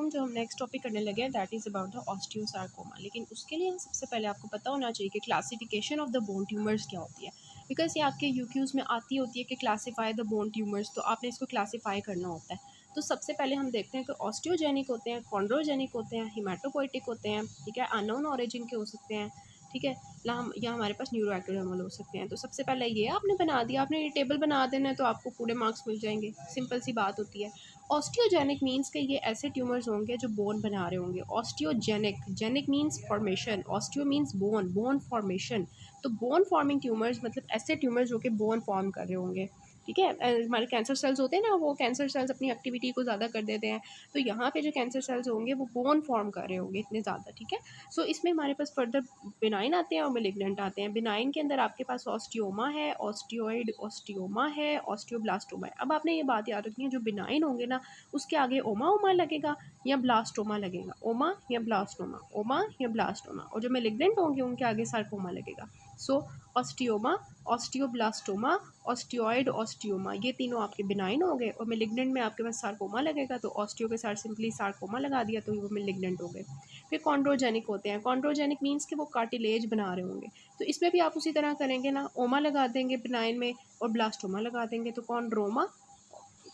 जो हम next topic करने लगे हैं that is about the osteosarcoma. लेकिन उसके लिए सबसे पहले आपको पता होना चाहिए कि classification of the bone tumours क्या होती है, बिकॉज ये आपके यूक्यूज़ में आती होती है कि क्लासीफाई द बोन ट्यूमर्स, तो आपने इसको क्लासीफाई करना होता है। तो सबसे पहले हम देखते हैं कि ऑस्टियोजेनिक होते हैं, कॉन्ड्रोजेनिक होते हैं, हिमाटोपोइटिक होते हैं, ठीक है, अननोन ऑरिजिन के हो सकते हैं, ठीक है, या हमारे पास न्यूरोएक्टोडर्मल हो सकते हैं। तो सबसे पहले ये आपने बना दिया, आपने ये टेबल बना देना है तो आपको पूरे मार्क्स मिल जाएंगे, सिंपल सी बात होती है। ऑस्टियोजेनिक मीन्स के ये ऐसे ट्यूमर्स होंगे जो बोन बना रहे होंगे। Osteogenic, genic means formation, osteo means bone, bone formation. तो बोन फॉर्मिंग ट्यूमर्स मतलब ऐसे ट्यूमर्स जो कि बोन फॉर्म कर रहे होंगे, ठीक है। हमारे कैंसर सेल्स होते हैं ना, वो कैंसर सेल्स अपनी एक्टिविटी को ज़्यादा कर देते हैं, तो यहाँ पे जो कैंसर सेल्स होंगे वो बोन फॉर्म कर रहे होंगे इतने ज़्यादा, ठीक है। सो इसमें हमारे पास फर्दर बिनाइन आते हैं और मेलिग्नेंट आते हैं। बिनाइन के अंदर आपके पास ऑस्टियोमा है, ऑस्टियोइड ऑस्टियोमा है, ऑस्टियोब्लास्टोमा है। अब आपने ये बात याद रखनी है, जो बिनाइन होंगे ना उसके आगे ओमा ओमा लगेगा या ब्लास्टोमा लगेगा, ओमा या ब्लास्टोमा, ओमा या ब्लास्टोमा। और जो मेलिग्नेंट होंगे उनके आगे सार्कोमा लगेगा। सो ऑस्टियोमा, ऑस्टियोब्लास्टोमा, ऑस्टियोइड ऑस्टियोमा, ये तीनों आपके बिनाइन हो गए। और मेलिग्नेंट में आपके पास सार्कोमा लगेगा, तो ऑस्टियो के साथ सिंपली सार्कोमा लगा दिया तो वो मेलिग्नेंट हो गए। फिर कॉन्ड्रोजेनिक होते हैं। कॉन्ड्रोजेनिक मीन्स कि वो कार्टिलेज बना रहे होंगे, तो इसमें भी आप उसी तरह करेंगे ना, ओमा लगा देंगे बिनाइन में और ब्लास्टोमा लगा देंगे, तो कॉन्ड्रोमा,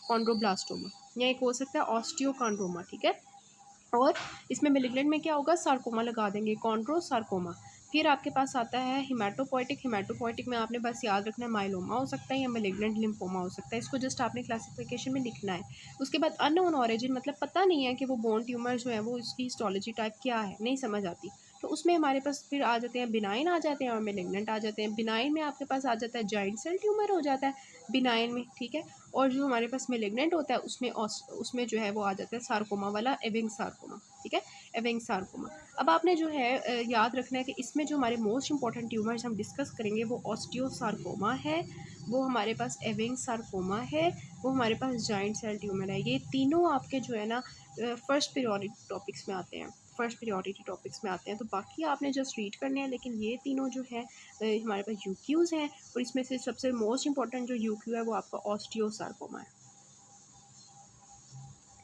कॉन्ड्रोब्लास्टोमा, या एक हो सकता है ऑस्टियोकॉन्ड्रोमा, ठीक है। और इसमें मेलिग्नेंट में क्या होगा, सार्कोमा लगा देंगे, कॉन्ड्रो सार्कोमा। फिर आपके पास आता है हिमाटोपोइटिक। हिमाटोपोइटिक में आपने बस याद रखना है माइलोमा हो सकता है या मेलिग्नेंट लिम्फोमा हो सकता है, इसको जस्ट आपने क्लासिफिकेशन में लिखना है। उसके बाद अननोन ऑरिजिन, मतलब पता नहीं है कि वो बोन ट्यूमर जो है वो इसकी हिस्टोलॉजी टाइप क्या है, नहीं समझ आती, तो उसमें हमारे पास फिर आ जाते हैं बिनाइन आ जाते हैं और मेलिग्नेंट आ जाते हैं। बिनाइन में आपके पास आ जाता है जॉइंट सेल ट्यूमर हो जाता है बिनाइन में, ठीक है। और जो हमारे पास मेलिग्नेंट होता है उसमें जो है वो आ जाता है सार्कोमा वाला, एविंग सार्कोमा, ठीक है, एविंग सार्कोमा। अब आपने जो है याद रखना है कि इसमें जो हमारे मोस्ट इंपॉर्टेंट ट्यूमर्स हम डिस्कस करेंगे वो ऑस्टियोसार्कोमा है, वो हमारे पास एविंग सार्कोमा है, वो हमारे पास जॉइंट सेल ट्यूमर है। ये तीनों आपके जो है ना फर्स्ट प्रायोरिटी टॉपिक्स में आते हैं, फर्स्ट प्रायोरिटी टॉपिक्स में आते हैं। तो बाकी आपने जस्ट रीड करने हैं, लेकिन ये तीनों जो है हमारे पास यूक्यूज़ हैं, और इसमें से सबसे मोस्ट इंपॉर्टेंट जो यूक्यू है वो आपका ऑस्टियोसार्कोमा है।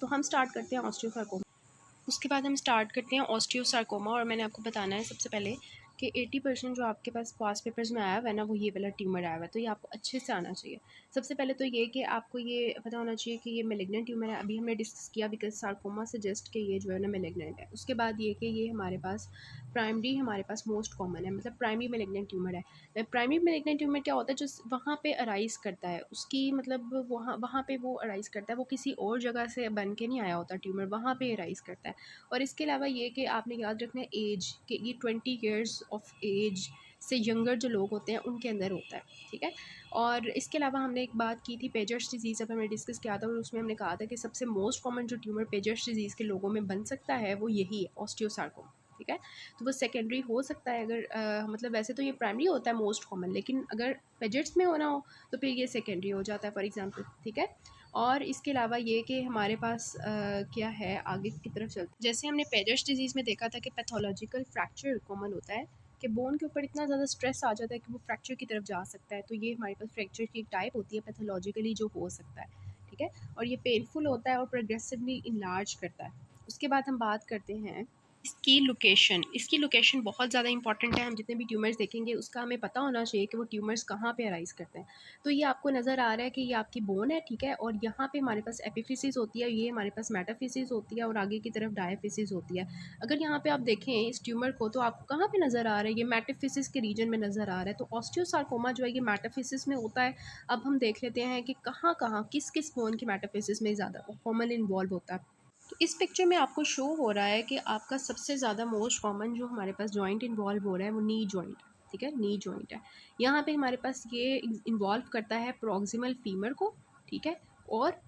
तो हम स्टार्ट करते हैं ऑस्टियोसार्कोमा। उसके बाद हम स्टार्ट करते हैं ऑस्टियोसार्कोमा। और मैंने आपको बताना है सबसे पहले कि 80% जो आपके पास पास पेपर्स में आया हुआ है ना, वो ये वाला ट्यूमर आया हुआ है, तो ये आपको अच्छे से आना चाहिए। सबसे पहले तो ये कि आपको ये पता होना चाहिए कि ये मेलिग्नेंट ट्यूमर है, अभी हमने डिस्कस किया बिकॉज सार्कोमा सजेस्ट कि ये जो है ना मेलिग्नेंट है। उसके बाद ये कि ये हमारे पास प्राइमरी, हमारे पास मोस्ट कॉमन है, मतलब प्राइमरी मेलिग्नेंट ट्यूमर है। प्राइमरी मेलिग्नेंट ट्यूमर क्या होता है, जो वहाँ पे अराइज करता है उसकी, मतलब वहाँ वहाँ पे वो अराइज करता है, वो किसी और जगह से बन के नहीं आया होता ट्यूमर, वहाँ पे अराइज करता है। और इसके अलावा ये कि आपने याद रखना है एज, कि ये 20 ईयर्स ऑफ एज से यंगर जो लोग होते हैं उनके अंदर होता है, ठीक है। और इसके अलावा हमने एक बात की थी पेजर्स डिजीज़, अब हमने डिस्कस किया था, और उसमें हमने कहा था कि सबसे मोस्ट कॉमन जो ट्यूमर पेजर्स डिजीज़ के लोगों में बन सकता है वो यही है, ऑस्टियोसार्कोमा, ठीक है। तो वो सेकेंडरी हो सकता है, अगर मतलब वैसे तो ये प्राइमरी होता है मोस्ट कॉमन, लेकिन अगर पेजर्स में होना हो तो फिर ये सेकेंडरी हो जाता है फॉर एग्जांपल, ठीक है। और इसके अलावा ये कि हमारे पास क्या है आगे की तरफ चलते, जैसे हमने पेजर्स डिजीज़ में देखा था कि पैथोलॉजिकल फ्रैक्चर कॉमन होता है, कि बोन के ऊपर इतना ज़्यादा स्ट्रेस आ जाता है कि वो फ्रैक्चर की तरफ जा सकता है, तो ये हमारे पास फ्रैक्चर की एक टाइप होती है पैथोलॉजिकली जो हो सकता है, ठीक है। और ये पेनफुल होता है और प्रोग्रेसिवली इनलार्ज करता है। उसके बाद हम बात करते हैं इसकी लोकेशन। इसकी लोकेशन बहुत ज़्यादा इंपॉर्टेंट है, हम जितने भी ट्यूमर्स देखेंगे उसका हमें पता होना चाहिए कि वो ट्यूमर्स कहाँ पे अराइज करते हैं। तो ये आपको नज़र आ रहा है कि ये आपकी बोन है, ठीक है, और यहाँ पे हमारे पास एपिफिसिस होती है, ये हमारे पास मेटाफिसिस होती है, और आगे की तरफ डायफिसिस होती है। अगर यहाँ पे आप देखें इस ट्यूमर को तो आपको कहाँ पे नज़र आ रहा है, ये मेटाफिसिस के रीजन में नज़र आ रहा है। तो ऑस्टियोसार्कोमा जो है ये मेटाफिसिस में होता है। अब हम देख लेते हैं कि कहाँ कहाँ किस किस बोन के मेटाफिसिस में ज़्यादा कॉमन इन्वॉल्व होता है। तो इस पिक्चर में आपको शो हो रहा है कि आपका सबसे ज़्यादा मोस्ट कॉमन जो हमारे पास जॉइंट इन्वॉल्व हो रहा है वो नी जॉइंट है, ठीक है, नी जॉइंट है। यहाँ पे हमारे पास ये इन्वॉल्व करता है प्रॉक्सिमल फीमर को, ठीक है, और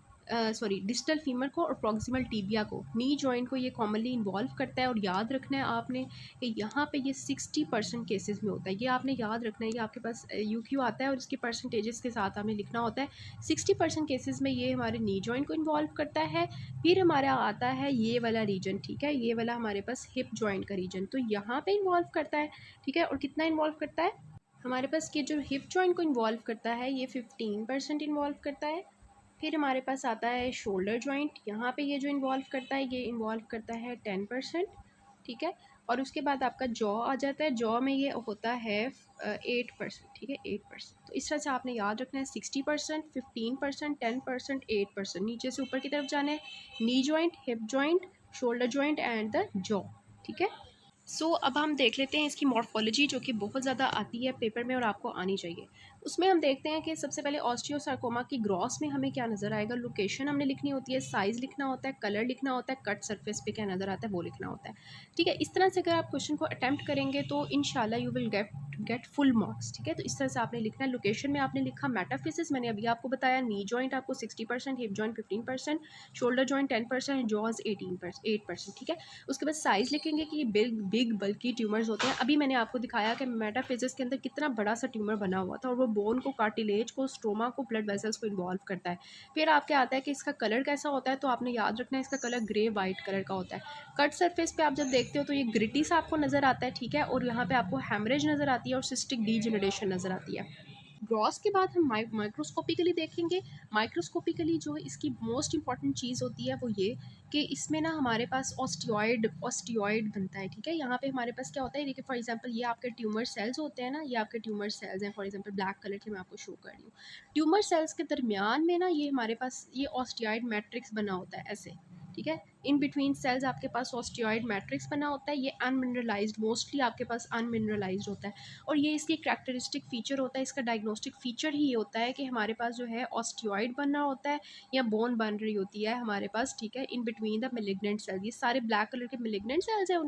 सॉरी डिस्टल फीमर को और प्रॉक्सिमल टीबिया को, नी जॉइंट को ये कॉमनली इन्वॉल्व करता है। और याद रखना है आपने कि यहाँ पे ये 60% केसेस में होता है, ये आपने याद रखना है, ये आपके पास यूक्यू आता है और इसके परसेंटेजेस के साथ हमें लिखना होता है। 60% केसेस में ये हमारे नी जॉइंट को इन्वॉल्व करता है। फिर हमारा आता है ये वाला रीजन, ठीक है, ये वाला हमारे पास हिप जॉइंट का रीजन, तो यहाँ पे इन्वॉल्व करता है, ठीक है। और कितना इन्वॉल्व करता है हमारे पास, ये जो हिप जॉइंट को इन्वॉल्व करता है ये 15% इन्वॉल्व करता है, फिर हमारे पास आता है शोल्डर जॉइंट, यहाँ पे ये जो इन्वॉल्व करता है ये इन्वॉल्व करता है 10%, ठीक है। और उसके बाद आपका जॉ आ जाता है, जॉ में ये होता है 8%, ठीक है 8%। तो इस तरह से आपने याद रखना है 60%, 15%, 10%, 8%, नीचे से ऊपर की तरफ जाना है। Knee joint, hip joint, shoulder joint and the jaw, ठीक है। अब हम देख लेते हैं इसकी मॉर्फोलॉजी, जो कि बहुत ज़्यादा आती है पेपर में और आपको आनी चाहिए। उसमें हम देखते हैं कि सबसे पहले ऑस्टियोसार्कोमा की ग्रॉस में हमें क्या नज़र आएगा, लोकेशन हमने लिखनी होती है, साइज़ लिखना होता है, कलर लिखना होता है, कट सरफेस पे क्या नज़र आता है वो लिखना होता है, ठीक है। इस तरह से अगर आप क्वेश्चन को अटैम्प्ट करेंगे तो इंशाल्लाह you will get full marks, ठीक है। तो इस तरह से आपने लिखना है। लोकेशन में आपने लिखा मेटाफिसिस, मैंने अभी आपको बताया, नी जॉइंट आपको 60%, hip joint 15%, shoulder joint 10%, jaws 8%, ठीक है। उसके बाद साइज़ लिखेंगे कि ये बिग बिग बल्कि ट्यूमर्स होते हैं। अभी मैंने आपको दिखाया कि मेटाफिजिक्स के अंदर कितना बड़ा सा ट्यूमर बना हुआ था और वो बोन को, कार्टिलेज को, स्ट्रोमा को, ब्लड वेसल्स को इन्वॉल्व करता है। फिर आपके आता है कि इसका कलर कैसा होता है, तो आपने याद रखना है इसका कलर ग्रे वाइट कलर का होता है। कट सरफेस पे आप जब देखते हो तो ये ग्रिटी सा आपको नज़र आता है, ठीक है। और यहाँ पे आपको हैमरेज नज़र आती है और सिस्टिक डीजेनरेशन नज़र आती है। ग्रॉस के बाद हम माइक्रोस्कोपिकली देखेंगे। माइक्रोस्कोपिकली जो इसकी मोस्ट इंपॉर्टेंट चीज़ होती है वो ये कि इसमें ना हमारे पास ऑस्टियोइड बनता है, ठीक है। यहाँ पे हमारे पास क्या होता है, देखिए फॉर एग्जांपल ये आपके ट्यूमर सेल्स होते हैं ना, ये आपके ट्यूमर सेल्स हैं, फॉर एग्जांपल ब्लैक कलर के मैं आपको शो कर रही हूँ। ट्यूमर सेल्स के दरमियान में ना ये हमारे पास ये ऑस्टियोइड मैट्रिक्स बना होता है ऐसे, ठीक है। इन बिटवीन सेल्स आपके पास ऑस्टियोइड मैट्रिक्स बना होता है। ये अनमिनरलाइज्ड, मोस्टली आपके पास अनमिनरलाइज्ड होता है। और ये इसकी करैक्टरिस्टिक फ़ीचर होता है, इसका डायग्नोस्टिक फ़ीचर ही ये होता है कि हमारे पास जो है ऑस्टियोइड बनना होता है या बोन बन रही होती है हमारे पास, ठीक है, in between the malignant cells. ये सारे ब्लैक कलर के मेलिग्नेंट सेल्स हैं,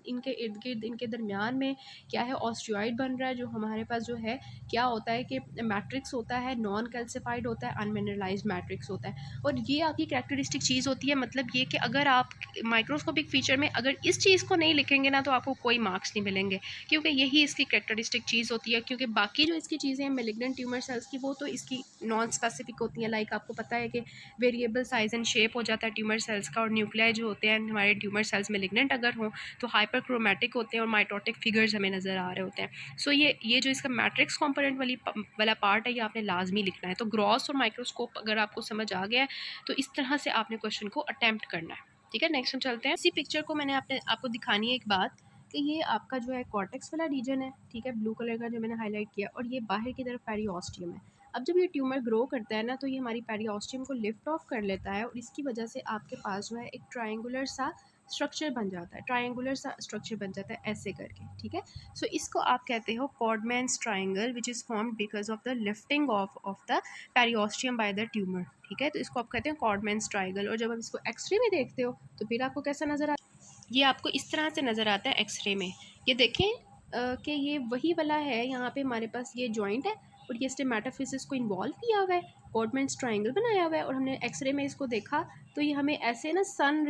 इनके इर्द गिर्द, इनके दरमियान में क्या है, ऑस्टियोइड बन रहा है, जो हमारे पास जो है क्या होता है कि मैट्रिक्स होता है, नॉन कैल्सिफाइड होता है, अनमिनरलाइज्ड मैट्रिक्स होता है। और ये आपकी करैक्टरिस्टिक चीज़ होती है, मतलब ये कि अगर आप माइक्रोस्कोपिक फ़ीचर में अगर इस चीज़ को नहीं लिखेंगे ना तो आपको कोई मार्क्स नहीं मिलेंगे, क्योंकि यही इसकी कैरेक्टरिस्टिक चीज़ होती है। क्योंकि बाकी जो इसकी चीज़ें हैं मेलिग्नेंट ट्यूमर सेल्स की, वो तो इसकी नॉन स्पेसिफिक होती हैं। लाइक आपको पता है कि वेरिएबल साइज़ एंड शेप हो जाता है ट्यूमर सेल्स का, और न्यूक्लियाई जो होते हैं हमारे ट्यूमर सेल्स मेलिग्नेंट अगर हों तो हाइपरक्रोमैटिक होते हैं और माइटोटिक फिगर्स हमें नज़र आ रहे होते हैं। ये जो इसका मैट्रिक्स कॉम्पोनेंट वाला पार्ट है ये आपने लाजमी लिखना है। तो ग्रॉस और माइक्रोस्कोप अगर आपको समझ आ गया है तो इस तरह से आपने क्वेश्चन को अटैम्प्ट करना है, ठीक है। नेक्स्ट हम चलते हैं। इसी पिक्चर को मैंने आपको दिखानी है एक बात, कि ये आपका जो है कॉर्टेक्स वाला रीजन है, ठीक है, ब्लू कलर का जो मैंने हाईलाइट किया, और ये बाहर की तरफ पेरिओस्टियम है। अब जब ये ट्यूमर ग्रो करता है ना तो ये हमारी पेरिओस्टियम को लिफ्ट ऑफ कर लेता है और इसकी वजह से आपके पास जो है एक ट्रायंगुलर सा स्ट्रक्चर बन जाता है, ट्रायंगुलर सा स्ट्रक्चर बन जाता है ऐसे करके, ठीक है। इसको आप कहते हो Codman's triangle, which is formed because of the lifting of the periosteum by the tumour, ठीक है। तो इसको आप कहते हैं कॉडमैन्स ट्रायंगल। और जब आप इसको एक्सरे में देखते हो तो फिर आपको कैसा नज़र आता है, ये आपको इस तरह से नज़र आता है एक्सरे में। ये देखें कि ये वही वाला है, यहाँ पे हमारे पास ये जॉइंट है और ये इसने मेटाफिसिस को इन्वॉल्व किया हुआ है, कॉडमैन्स ट्रायंगल बनाया हुआ है, और हमने एक्सरे में इसको देखा तो ये हमें ऐसे ना सन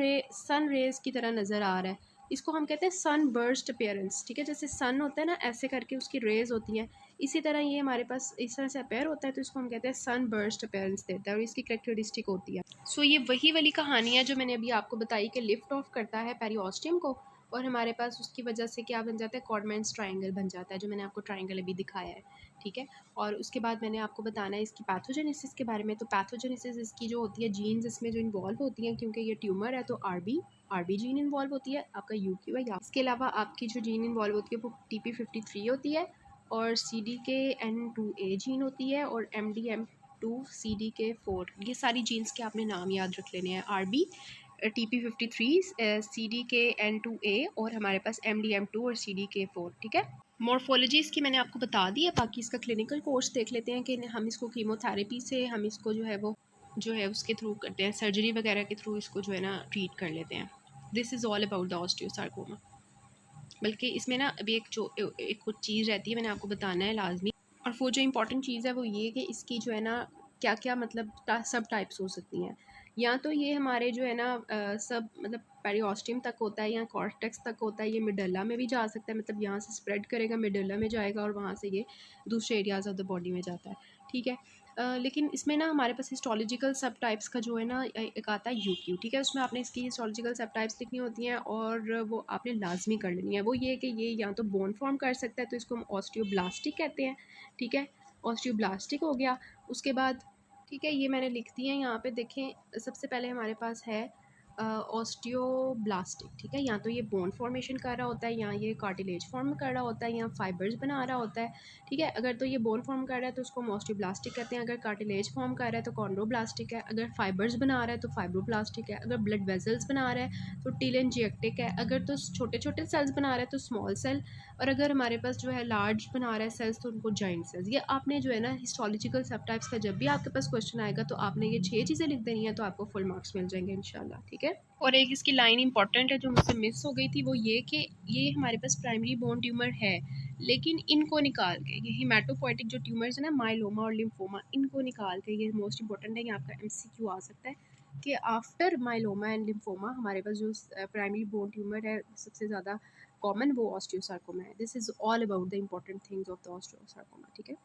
रेज की तरह नज़र आ रहा है। इसको हम कहते हैं सन बर्स्ट अपीयरेंस, ठीक है। जैसे सन होता है ना ऐसे करके उसकी रेज होती हैं, इसी तरह ये हमारे पास इस तरह से अपेयर होता है, तो इसको हम कहते हैं सन बर्स्ट अपीयरेंस देता है और इसकी कैरेक्टरिस्टिक होती है। ये वही वाली कहानी है जो मैंने अभी आपको बताई कि लिफ्ट ऑफ करता है पेरिओस्टियम को और हमारे पास उसकी वजह से क्या बन जाता है, कॉडमैन्स ट्रायंगल बन जाता है, जो मैंने आपको ट्रायंगल अभी दिखाया है, ठीक है। और उसके बाद मैंने आपको बताना है इसकी पैथोजेनेसिस के बारे में। तो पैथोजेनेसिस इसकी जो होती है, जीन्स इसमें जो इन्वॉल्व होती हैं, क्योंकि ये ट्यूमर है तो आरबी जीन इन्वॉल्व होती है, आपका यूक्यू है। या इसके अलावा आपकी जो जीन इन्वॉल्व होती है वो TP53 होती है, और CDKN2A जीन होती है, और MDM2 CDK4, ये सारी जीन्स के आपने नाम याद रख लेने हैं। RB, TP53, CDKN2A, और हमारे पास MDM2 और CDK4, ठीक है। मॉर्फोलॉजी इसकी मैंने आपको बता दी है, बाकी इसका क्लिनिकल कोर्स देख लेते हैं कि हम इसको कीमोथेरेपी से हम इसको जो है वो जो है उसके थ्रू करते हैं, सर्जरी वगैरह के थ्रू इसको जो है ना ट्रीट कर लेते हैं। This is all about the osteosarcoma. बल्कि इसमें ना अभी एक कुछ चीज़ रहती है, मैंने आपको बताना है लाजमी। और वो जो इम्पोर्टेंट चीज़ है वो ये कि इसकी जो है ना क्या क्या मतलब सब टाइप्स हो सकती हैं। या तो ये हमारे जो है ना सब मतलब पेरिओस्टियम तक होता है या कॉर्टेक्स तक होता है, ये मिडल्ला में भी जा सकता है, मतलब यहाँ से स्प्रेड करेगा, मिडल्ला में जाएगा और वहाँ से ये दूसरे एरियाज़ ऑफ द बॉडी में जाता है, ठीक है। लेकिन इसमें ना हमारे पास हिस्टोलॉजिकल सब टाइप्स का जो है ना एक आता है यूक्यू, ठीक है। उसमें आपने इसकी हिस्टोलॉजिकल सब टाइप्स लिखनी होती हैं और वो आपने लाजमी कर लेनी है। वो ये कि ये या तो बोन फॉर्म कर सकता है तो इसको हम ऑस्टियोब्लास्टिक कहते हैं, ठीक है, ऑस्टियोब्लास्टिक हो गया। उसके बाद ठीक है, ये मैंने लिख दिया है यहाँ पे। देखें, सबसे पहले हमारे पास है ऑस्टियोब्लास्टिक। ठीक है, या तो ये बोन फॉर्मेशन कर रहा होता है, या ये कार्टिलेज फॉर्म कर रहा होता है, या फाइबर्स बना रहा होता है। ठीक है, अगर तो ये बोन फॉर्म कर रहा है तो उसको ऑस्टियोब्लास्टिक कहते हैं। अगर कार्टिलेज फॉर्म कर रहा है तो कॉन्ड्रोब्लास्टिक है। अगर फाइबर्स बना रहा है तो फाइब्रोब्लास्टिक है। अगर ब्लड वेजल्स बना रहा है तो टीलेंजिएक्टिक है। अगर तो छोटे छोटे सेल्स बना रहा है तो स्मॉल सेल। और अगर हमारे पास जो है लार्ज बना रहा है सेल्स तो उनको जॉइंट सेल्स। ये आपने जो है ना हिस्टोलॉजिकल सब टाइप्स का जब भी आपके पास क्वेश्चन आएगा तो आपने ये 6 चीज़ें लिख देनी है, तो आपको फुल मार्क्स मिल जाएंगे इंशाल्लाह। ठीक है, और एक इसकी लाइन इंपॉर्टेंट है जो मुझसे मिस हो गई थी, वो ये कि ये हमारे पास प्राइमरी बोन ट्यूमर है, लेकिन इनको निकाल के, ये हिमेटोपोइटिक जो ट्यूमर्स है ना, माइलोमा और लिम्फोमा, इनको निकाल के, ये मोस्ट इंपॉर्टेंट है, ये आपका एमसीक्यू आ सकता है कि आफ्टर माइलोमा एंड लिम्फोमा हमारे पास जो प्राइमरी बोन ट्यूमर है सबसे ज़्यादा कॉमन, वो ऑस्टियोसार्कोमा है। This is all about the important things of the osteosarcoma. ठीक है।